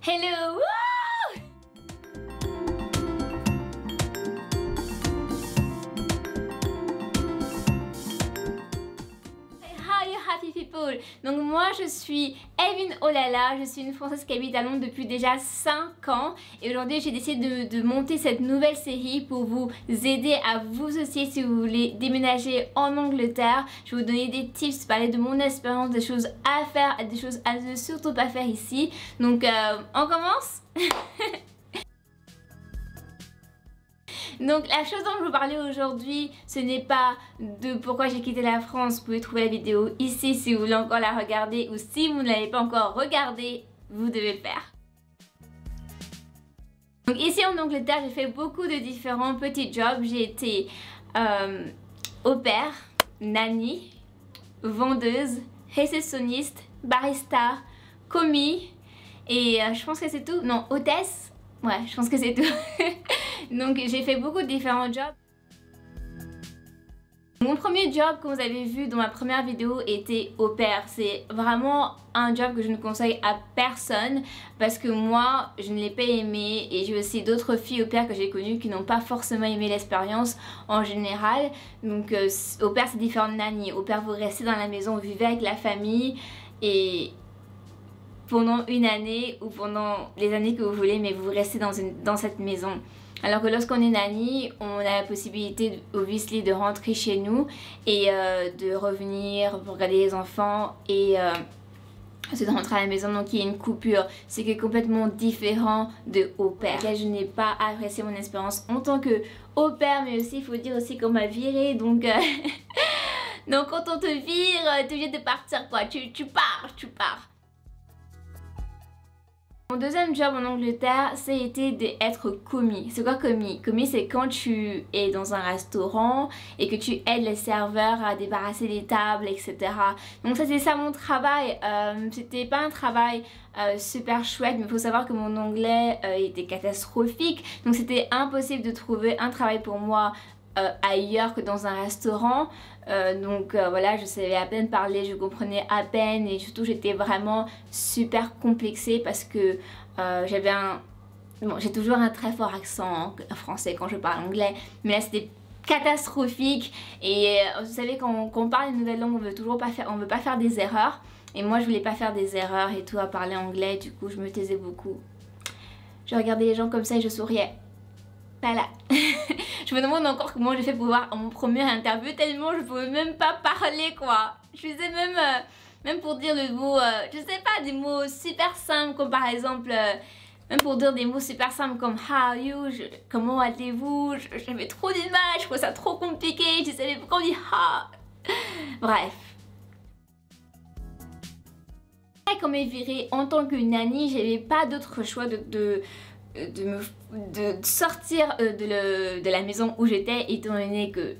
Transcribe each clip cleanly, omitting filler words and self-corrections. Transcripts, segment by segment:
Hello! Woo! How you happy people? Donc moi je suis Evelyne Olala, je suis une Française qui habite à Londres depuis déjà 5 ans et aujourd'hui j'ai décidé de monter cette nouvelle série pour vous aider à vous aussi si vous voulez déménager en Angleterre. Je vais vous donner des tips, parler de mon expérience, des choses à faire, des choses à ne surtout pas faire ici. Donc on commence? Donc la chose dont je vais vous parler aujourd'hui, ce n'est pas de pourquoi j'ai quitté la France. Vous pouvez trouver la vidéo ici si vous voulez encore la regarder, ou si vous ne l'avez pas encore regardée, vous devez le faire. Donc ici en Angleterre, j'ai fait beaucoup de différents petits jobs. J'ai été au pair, nanny, vendeuse, réceptionniste, barista, commis et je pense que c'est tout. Non, hôtesse. Ouais, je pense que c'est tout. Donc j'ai fait beaucoup de différents jobs. Mon premier job, comme vous avez vu dans ma première vidéo, était au pair. C'est vraiment un job que je ne conseille à personne parce que moi, je ne l'ai pas aimé et j'ai aussi d'autres filles au pair que j'ai connues qui n'ont pas forcément aimé l'expérience en général. Donc au pair, c'est différent de nanny. Au pair, vous restez dans la maison, vous vivez avec la famille et pendant une année ou pendant les années que vous voulez, mais vous restez dans cette maison. Alors que lorsqu'on est nanny, on a la possibilité obviously de rentrer chez nous et de revenir pour regarder les enfants et de rentrer à la maison. Donc il y a une coupure, ce qui est complètement différent de au pair. Là, je n'ai pas apprécié mon expérience en tant que au pair, mais aussi il faut dire aussi qu'on m'a viré, donc donc quand on te vire, tu es obligé de partir quoi, tu pars. Mon deuxième job en Angleterre, c'était d'être commis. C'est quoi commis? Commis, c'est quand tu es dans un restaurant et que tu aides les serveurs à débarrasser les tables, etc. Donc ça, c'est ça mon travail. C'était pas un travail super chouette, mais il faut savoir que mon anglais était catastrophique. Donc c'était impossible de trouver un travail pour moi ailleurs que dans un restaurant. Voilà, je savais à peine parler, je comprenais à peine et surtout j'étais vraiment super complexée parce que j'avais j'ai toujours un très fort accent français quand je parle anglais, mais là c'était catastrophique et vous savez quand on parle une nouvelle langue on veut pas faire des erreurs et moi je voulais pas faire des erreurs et tout à parler anglais, du coup je me taisais beaucoup. Je regardais les gens comme ça et je souriais. Voilà. Je me demande encore comment j'ai fait pour voir mon premier interview tellement je pouvais même pas parler quoi. Je faisais même pour dire le mot, je sais pas, des mots super simples comme par exemple, même pour dire des mots super simples comme how are you, comment allez-vous, j'avais trop d'images, je trouvais ça trop compliqué, je savais pourquoi on dit ha. Bref. Et quand on m'est virée en tant que nanny, j'avais pas d'autre choix de sortir de la maison où j'étais étant donné que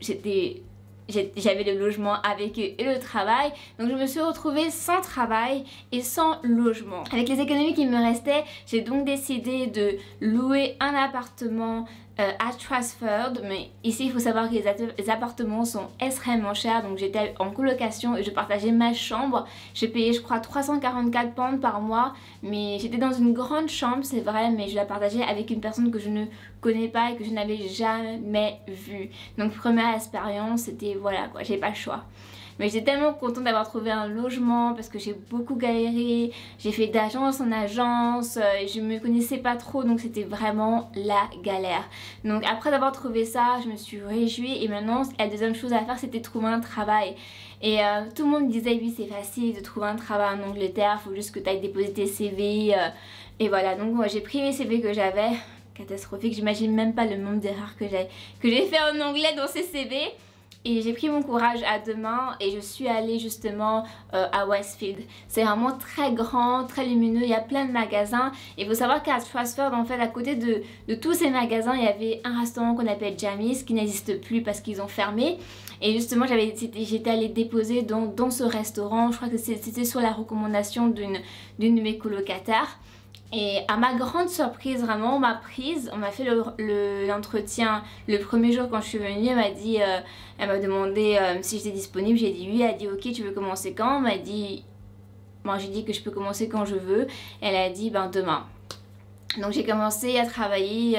j'avais le logement avec eux et le travail. Donc je me suis retrouvée sans travail et sans logement. Avec les économies qui me restaient, j'ai donc décidé de louer un appartement à Trafford, mais ici il faut savoir que les appartements sont extrêmement chers, donc j'étais en colocation et je partageais ma chambre. J'ai payé je crois 344 pounds par mois, mais j'étais dans une grande chambre c'est vrai, mais je la partageais avec une personne que je ne connais pas et que je n'avais jamais vue. Donc première expérience, c'était voilà quoi, j'ai pas le choix. Mais j'étais tellement contente d'avoir trouvé un logement parce que j'ai beaucoup galéré, j'ai fait d'agence en agence, je me connaissais pas trop donc c'était vraiment la galère. Donc après avoir trouvé ça, je me suis réjouie et maintenant la deuxième chose à faire c'était trouver un travail. Et tout le monde me disait oui c'est facile de trouver un travail en Angleterre, faut juste que tu ailles déposer tes CV et voilà. Donc moi j'ai pris les CV que j'avais, catastrophique, j'imagine même pas le nombre d'erreurs que j'ai fait en anglais dans ces CV. Et j'ai pris mon courage à deux mains et je suis allée justement à Westfield. C'est vraiment très grand, très lumineux, il y a plein de magasins. Et il faut savoir qu'à Trafford, en fait, à côté de tous ces magasins, il y avait un restaurant qu'on appelle Jamie's qui n'existe plus parce qu'ils ont fermé. Et justement, j'étais allée déposer dans ce restaurant, je crois que c'était sur la recommandation d'une de mes colocataires. Et à ma grande surprise, vraiment, on m'a prise, on m'a fait l'entretien le premier jour quand je suis venue. Elle m'a dit, elle m'a demandé si j'étais disponible, j'ai dit oui. Elle a dit ok, tu veux commencer quand? Elle m'a dit, moi j'ai dit que je peux commencer quand je veux. Elle a dit ben demain. Donc j'ai commencé à travailler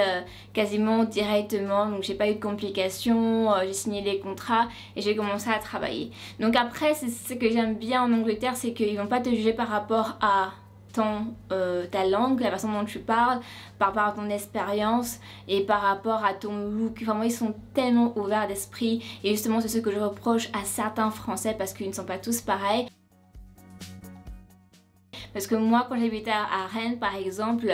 quasiment directement, donc j'ai pas eu de complications, j'ai signé les contrats et j'ai commencé à travailler. Donc après, c'est ce que j'aime bien en Angleterre, c'est qu'ils vont pas te juger par rapport à ta langue, la façon dont tu parles, par rapport à ton expérience et par rapport à ton look. Vraiment, ils sont tellement ouverts d'esprit et justement c'est ce que je reproche à certains Français parce qu'ils ne sont pas tous pareils. Parce que moi, quand j'habitais à Rennes, par exemple,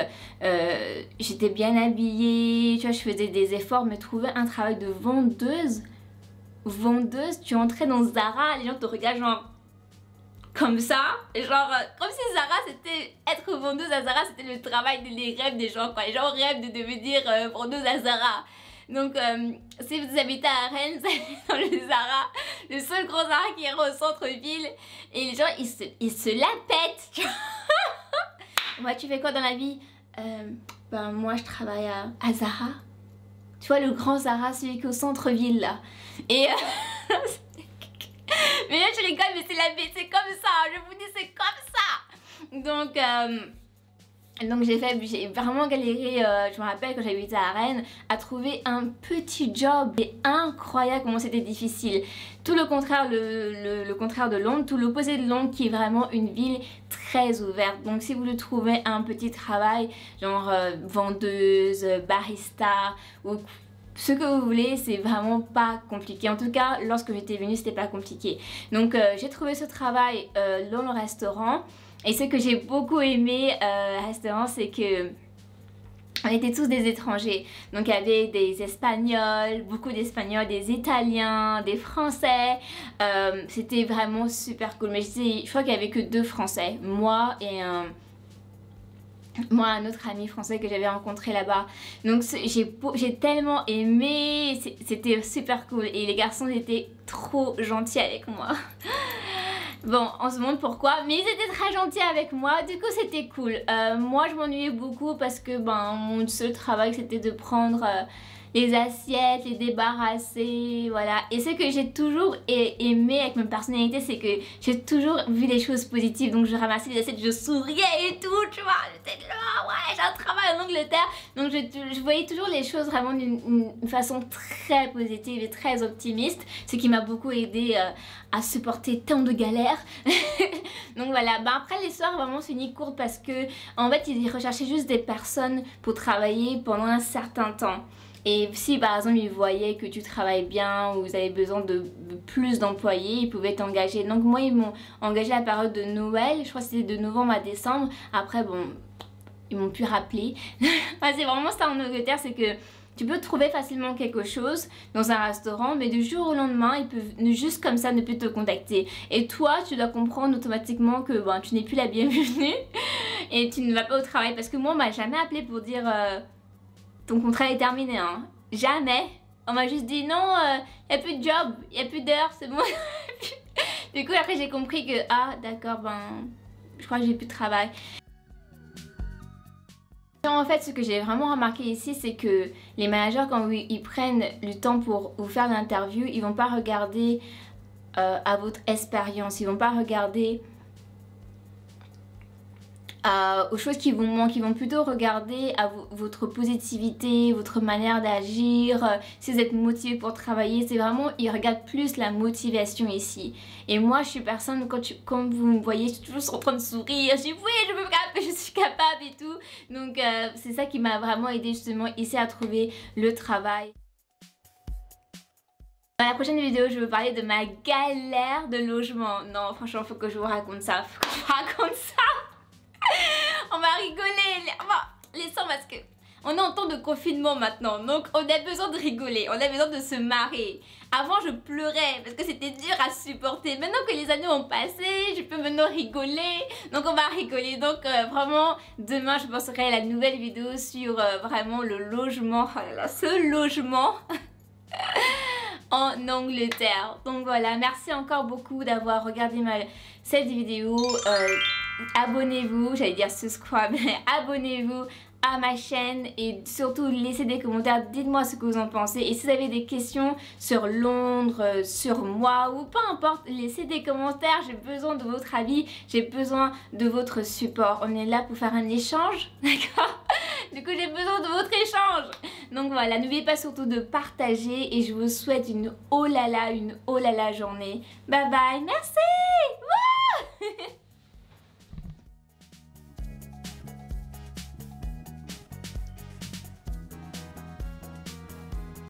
j'étais bien habillée, tu vois, je faisais des efforts, mais trouver un travail de vendeuse, tu entrais dans Zara, les gens te regardent genre comme ça, genre comme si Zara, c'était être vendeuse à Zara, c'était le travail, les rêves des gens, quoi. Les gens rêvent de devenir vendeuse à Zara. Donc, si vous habitez à Rennes, vous allez dans le Zara, le seul gros Zara qui est au centre-ville, et les gens, ils se la pètent. Moi, tu fais quoi dans la vie? Ben, moi, je travaille à Zara. Tu vois, le grand Zara, celui qui est au centre-ville, là. Et... mais là, je rigole, mais c'est comme ça, je vous dis, c'est comme ça. Donc j'ai vraiment galéré, je me rappelle quand j'habitais à Rennes, à trouver un petit job. C'est incroyable comment c'était difficile. Tout le contraire, le contraire de Londres, tout l'opposé de Londres qui est vraiment une ville très ouverte. Donc si vous le trouvez un petit travail, genre vendeuse, barista ou ce que vous voulez, c'est vraiment pas compliqué. En tout cas, lorsque j'étais venue, c'était pas compliqué. Donc j'ai trouvé ce travail dans le restaurant. Et ce que j'ai beaucoup aimé au restaurant, c'est que on était tous des étrangers. Donc il y avait des Espagnols, beaucoup d'Espagnols, des Italiens, des Français. C'était vraiment super cool. Mais je crois qu'il y avait que 2 Français, moi et un autre ami français que j'avais rencontré là-bas. Donc j'ai tellement aimé, c'était super cool. Et les garçons étaient trop gentils avec moi. Bon, on se demande pourquoi, mais ils étaient très gentils avec moi, du coup c'était cool. Moi je m'ennuyais beaucoup parce que mon seul travail c'était de prendre les assiettes, les débarrasser, voilà. Et ce que j'ai toujours aimé avec ma personnalité, c'est que j'ai toujours vu les choses positives. Donc je ramassais les assiettes, je souriais et tout, tu vois. J'étais là, ouais, j'ai un travail en Angleterre. Donc je voyais toujours les choses vraiment d'une façon très positive et très optimiste. Ce qui m'a beaucoup aidé à supporter tant de galères. Donc voilà, après l'histoire vraiment finit courte parce que en fait ils recherchaient juste des personnes pour travailler pendant un certain temps. Et si par exemple ils voyaient que tu travailles bien ou vous avez besoin de plus d'employés, ils pouvaient t'engager. Donc moi ils m'ont engagé à la période de Noël, je crois que c'était de novembre à décembre. Après bon, ils m'ont pu rappeler. Enfin, c'est vraiment ça en Angleterre, c'est que tu peux trouver facilement quelque chose dans un restaurant, mais du jour au lendemain, ils peuvent juste comme ça ne plus te contacter. Et toi, tu dois comprendre automatiquement que tu n'es plus la bienvenue et tu ne vas pas au travail. Parce que moi, on m'a jamais appelé pour dire ton contrat est terminé, hein. Jamais. On m'a juste dit non, il n'y a plus de job, il n'y a plus d'heures, c'est bon. Du coup, après, j'ai compris que, ah, d'accord, je crois que j'ai plus de travail. En fait, ce que j'ai vraiment remarqué ici, c'est que les managers, quand ils prennent le temps pour vous faire l'interview, ils vont pas regarder à votre expérience, ils vont pas regarder aux choses qui vous manquent, ils vont plutôt regarder à votre positivité, votre manière d'agir, si vous êtes motivé pour travailler. C'est vraiment, ils regardent plus la motivation ici. Et moi, je suis personne, comme vous me voyez, je suis toujours en train de sourire, je dis oui, je suis capable et tout. Donc c'est ça qui m'a vraiment aidé justement ici à trouver le travail. Dans la prochaine vidéo, je vais vous parler de ma galère de logement. Non, franchement, faut que je vous raconte ça, On va rigoler, les sons, parce que on est en temps de confinement maintenant, donc on a besoin de rigoler, on a besoin de se marrer. Avant je pleurais parce que c'était dur à supporter. Maintenant que les années ont passé, je peux maintenant rigoler, donc on va rigoler. Donc vraiment demain je penserai à la nouvelle vidéo sur vraiment le logement, oh là là, ce logement en Angleterre. Donc voilà, merci encore beaucoup d'avoir regardé cette vidéo. Abonnez-vous, j'allais dire subscribe, abonnez-vous à ma chaîne et surtout laissez des commentaires, dites-moi ce que vous en pensez. Et si vous avez des questions sur Londres, sur moi ou peu importe, laissez des commentaires, j'ai besoin de votre avis, j'ai besoin de votre support. On est là pour faire un échange, d'accord? Du coup, j'ai besoin de votre échange. Donc voilà, n'oubliez pas surtout de partager et je vous souhaite une oh là là journée. Bye bye, merci. Wouh